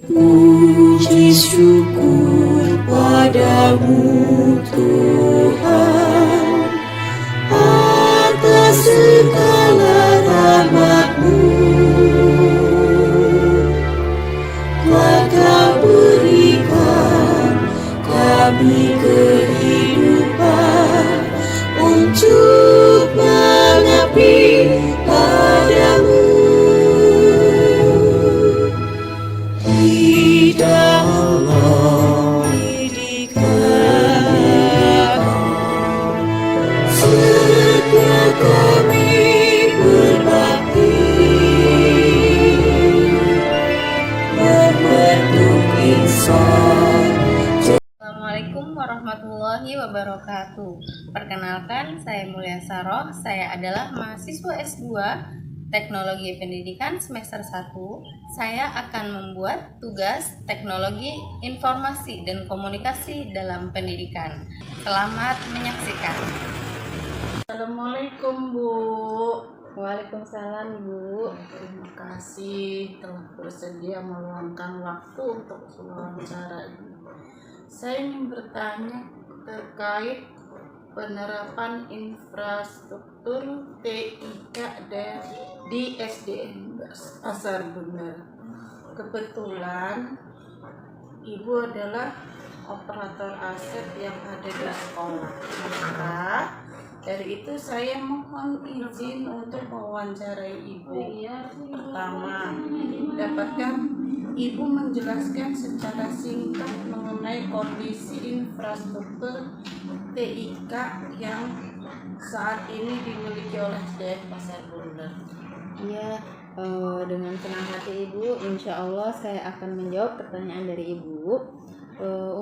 Puji syukur padamu Tuhan atas segala rahmat-Mu. Telah Kau berikan kami kehidupan untuk mengabdi padamu. Hiduplah didik kami, setia kami berbakti, membentuk insan. Assalamualaikum warahmatullahi wabarakatuh. Perkenalkan, saya Mulia Saroh. Saya adalah mahasiswa S2 Teknologi Pendidikan semester 1. Saya akan membuat tugas Teknologi Informasi dan Komunikasi dalam Pendidikan. Selamat menyaksikan. Assalamualaikum Bu. Waalaikumsalam Bu. Terima kasih telah bersedia meluangkan waktu untuk wawancara ini. Saya ingin bertanya terkait penerapan infrastruktur TIK di SDN Pasar Bener. Kebetulan Ibu adalah operator aset yang ada di sekolah. Maka dari itu saya mohon izin untuk mewawancarai Ibu. Pertama, dapatkah Ibu menjelaskan secara singkat mengenai kondisi infrastruktur TIK yang saat ini dimiliki oleh SDN Pasar Bener? Ya, dengan senang hati Ibu, insya Allah saya akan menjawab pertanyaan dari Ibu.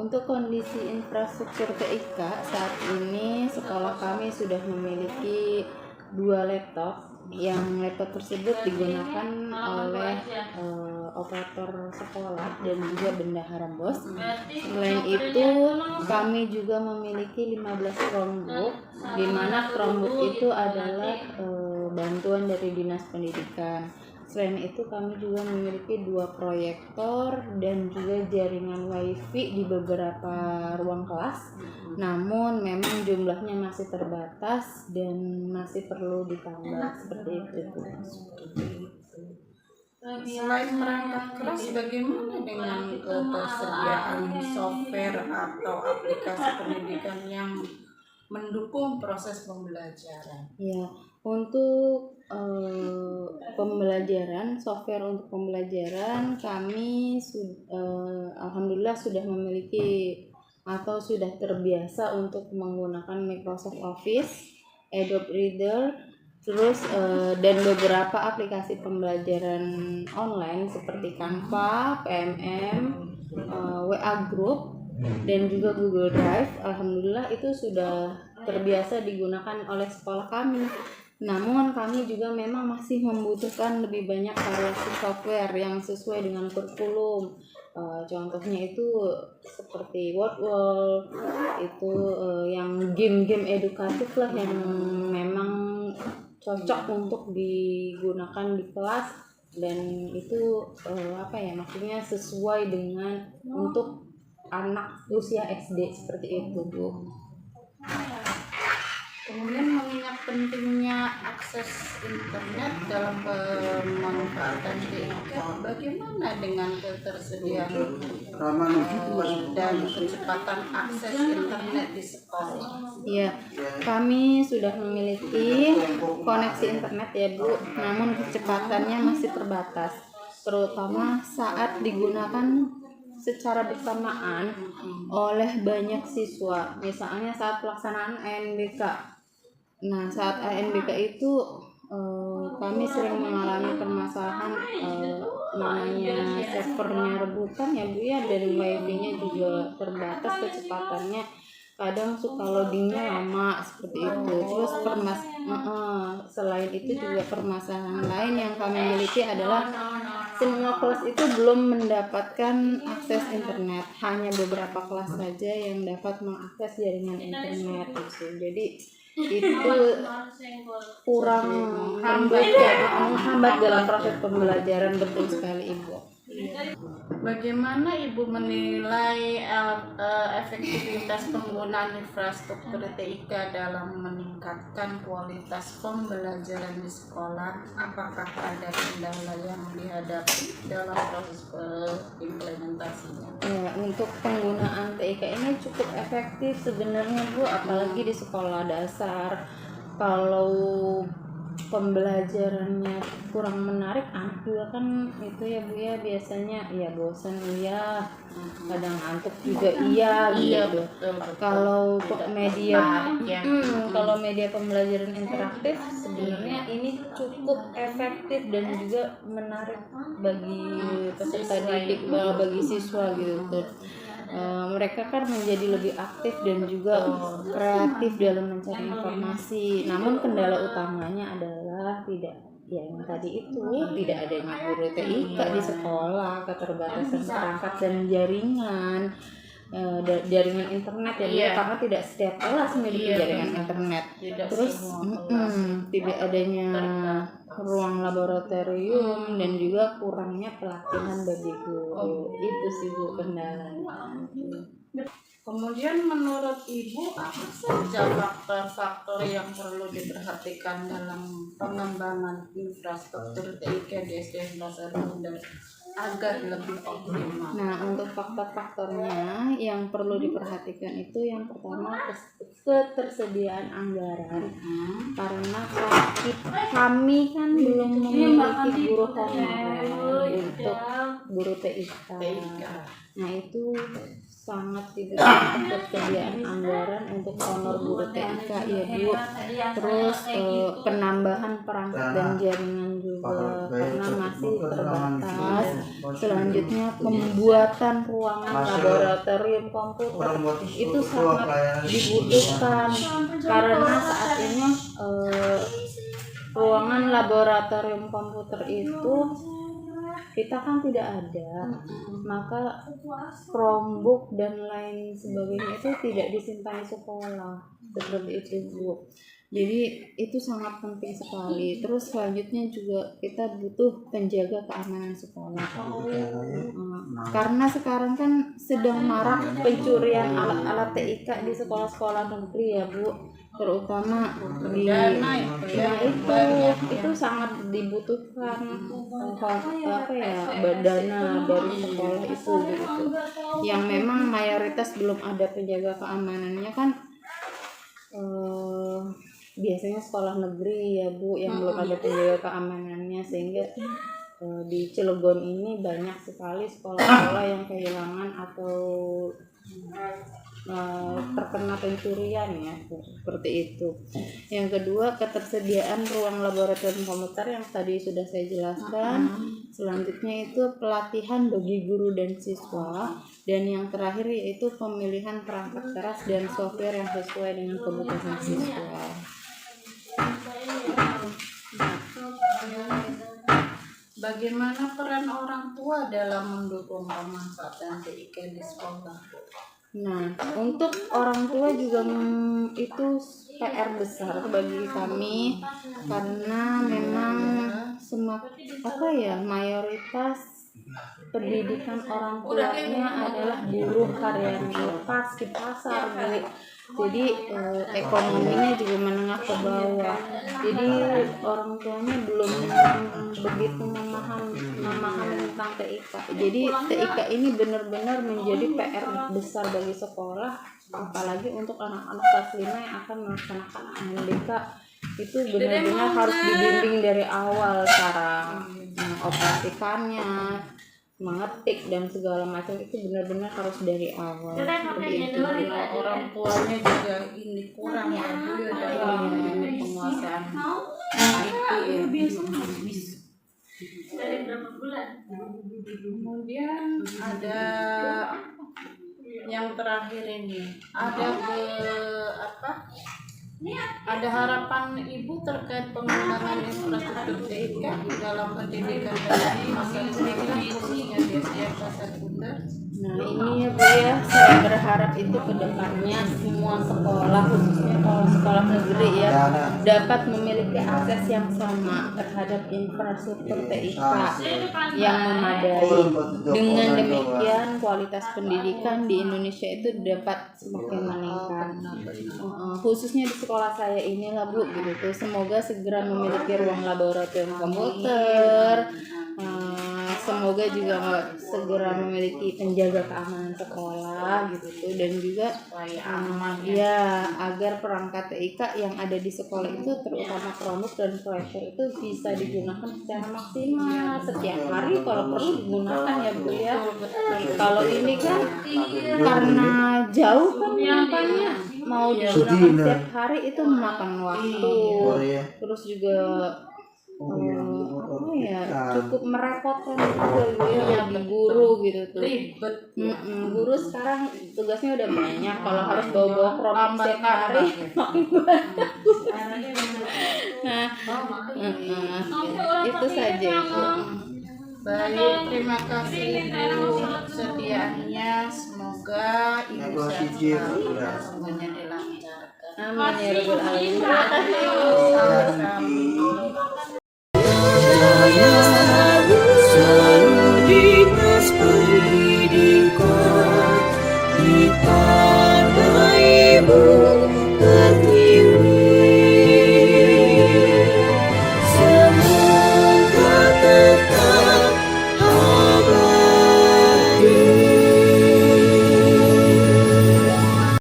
Untuk kondisi infrastruktur TIK saat ini sekolah kami sudah memiliki 2 laptop, yang laptop tersebut digunakan oleh operator sekolah dan juga bendahara BOS. Selain itu kami juga memiliki 15 Chromebook, di mana Chromebook itu adalah bantuan dari Dinas Pendidikan. Selain itu kami juga memiliki 2 proyektor dan juga jaringan wifi di beberapa ruang kelas. Namun memang jumlahnya masih terbatas dan masih perlu ditambah seperti itu. Selain perangkat keras, bagaimana dengan ketersediaan software atau aplikasi pendidikan yang mendukung proses pembelajaran? Ya, untuk pembelajaran, software untuk pembelajaran kami alhamdulillah sudah memiliki atau sudah terbiasa untuk menggunakan Microsoft Office, Adobe Reader, terus dan beberapa aplikasi pembelajaran online seperti Canva, PMM, WA Group, dan juga Google Drive. Alhamdulillah itu sudah terbiasa digunakan oleh sekolah kami. Namun kami juga memang masih membutuhkan lebih banyak variasi software yang sesuai dengan kurikulum. Contohnya itu seperti Wordwall, itu yang game-game edukatif lah yang memang cocok untuk digunakan di kelas, dan itu maksudnya sesuai dengan untuk anak usia SD seperti itu Bu. Kemudian mengingat pentingnya akses internet dalam pemanfaatan TIK, bagaimana dengan ketersediaan dan kecepatan akses internet di sekolah? Ya, kami sudah memiliki koneksi internet ya Bu, namun kecepatannya masih terbatas, terutama saat digunakan secara bersamaan oleh banyak siswa. Misalnya saat pelaksanaan ANBK. Nah, saat ANBK itu kami sering mengalami permasalahan namanya servernya rebutan ya Bu ya, dan wifi-nya juga terbatas kecepatannya. Kadang suka loadingnya lama seperti itu. Terus selain itu juga permasalahan lain yang kami miliki adalah semua kelas itu belum mendapatkan akses internet. Hanya beberapa kelas saja yang dapat mengakses jaringan internet gitu. Jadi itu kurang menghambat dalam proses pembelajaran, betul sekali Ibu. Bagaimana Ibu menilai efektivitas penggunaan infrastruktur TIK dalam meningkatkan kualitas pembelajaran di sekolah? Apakah ada kendala yang dihadapi dalam proses implementasinya? Ya, untuk penggunaan TIK ini cukup efektif sebenarnya Bu, apalagi di sekolah dasar. Kalau pembelajarannya kurang menarik, anak juga kan itu ya Bu ya, biasanya ya bosan iya, kadang ngantuk juga iya gitu. betul. Kalau media menarik ya. kalau media pembelajaran interaktif sebenarnya ini cukup efektif dan juga menarik bagi peserta didik, bagi siswa gitu. Mereka kan menjadi lebih aktif dan juga kreatif dalam mencari informasi. Namun kendala utamanya adalah tidak ya yang tadi itu, tidak adanya guru TIK di sekolah, keterbatasan perangkat dan jaringan. Jaringan internet ya karena tidak setiap kelas memiliki jaringan internet. Terus tidak adanya ruang laboratorium dan juga kurangnya pelatihan bagi guru. Itu sih Bu kendalanya. Kemudian menurut Ibu apa saja faktor-faktor yang perlu diperhatikan dalam pengembangan infrastruktur TIK di SD dasar rendah agar lebih optimal? Nah, untuk faktor-faktornya yang perlu diperhatikan itu yang pertama ketersediaan anggaran. Karena kami kan belum memiliki guru honorer untuk guru TIK. Nah, itu sangat dibutuhkan ketersediaan anggaran untuk honor guru TIK ya Bu. Terus penambahan perangkat dan jaringan juga karena masih terbatas. Selanjutnya pembuatan ruangan laboratorium komputer itu sangat dibutuhkan karena saat ini ruangan laboratorium komputer itu kita kan tidak ada, maka Chromebook dan lain sebagainya itu tidak disimpan di sekolah seperti itu Bu. Jadi itu sangat penting sekali. Terus selanjutnya juga kita butuh penjaga keamanan sekolah. Karena sekarang kan sedang marak pencurian alat-alat TIK di sekolah-sekolah negeri ya Bu, terutama di itu sangat dibutuhkan dana dari sekolah itu gitu. Yang memang mayoritas belum ada penjaga keamanannya kan. Biasanya sekolah negeri ya Bu yang belum ada penjaga keamanannya, sehingga di Cilegon ini banyak sekali sekolah-sekolah yang kehilangan atau terkena pencurian ya seperti itu. Yang kedua ketersediaan ruang laboratorium komputer yang tadi sudah saya jelaskan. Selanjutnya itu pelatihan bagi guru dan siswa, dan yang terakhir yaitu pemilihan perangkat keras dan software yang sesuai dengan kebutuhan siswa. Bagaimana peran orang tua dalam mendukung pemanfaatan TIK di sekolah? Nah, untuk orang tua juga itu PR besar bagi kami karena memang mayoritas pendidikan orang tuanya adalah buruh karyawan lepas di pasar Bu. Jadi ekonominya juga menengah ke bawah. Jadi orang tuanya belum begitu memahami tentang TIK. Jadi TIK ini benar-benar menjadi PR besar bagi sekolah, apalagi untuk anak-anak kelas 5 yang akan melaksanakan UNBK. Itu benar-benar harus dibimbing dari awal cara mengoperasikannya, mengetik dan segala macam, itu benar-benar harus dari awal. Begitu. Orang tuanya juga ini kurang ya dalam penguasaan itu. Kemudian ada yang terakhir ini, ada harapan Ibu terkait penggunaan infrastruktur TIK dalam pendidikan dan masa pendidikan khususnya di SD dasar rendah. Nah ini ya Bu ya, saya berharap itu kedepannya semua sekolah, khususnya kalau sekolah negeri ya, dapat memiliki akses yang sama terhadap infrastruktur TIK yang memadai. Dengan demikian kualitas pendidikan di Indonesia itu dapat semakin meningkat. Khususnya di sekolah saya inilah Bu gitu tuh. Semoga segera memiliki ruang laboratorium komputer. Semoga juga segera memiliki penjaga keamanan sekolah gitu tuh, dan juga ya agar perangkat TIK yang ada di sekolah itu terutama Chromebook dan proyektor itu bisa digunakan secara maksimal setiap hari kalau perlu digunakan ya Bu ya. Kalau ini kan karena jauh kan makanya mau digunakan setiap hari itu memakan waktu, terus juga cukup merepotkan juga ya bagi guru gitu tuh. Guru sekarang tugasnya udah banyak, kalau harus bawa Chromebook setiap hari makin banyak. Itu saja itu. Baik, terima kasih Bu kesediaannya. Semoga Ibu sehat selalu dan semuanya dilancarkan. Amin ya rabbal alamin. Terima kasih.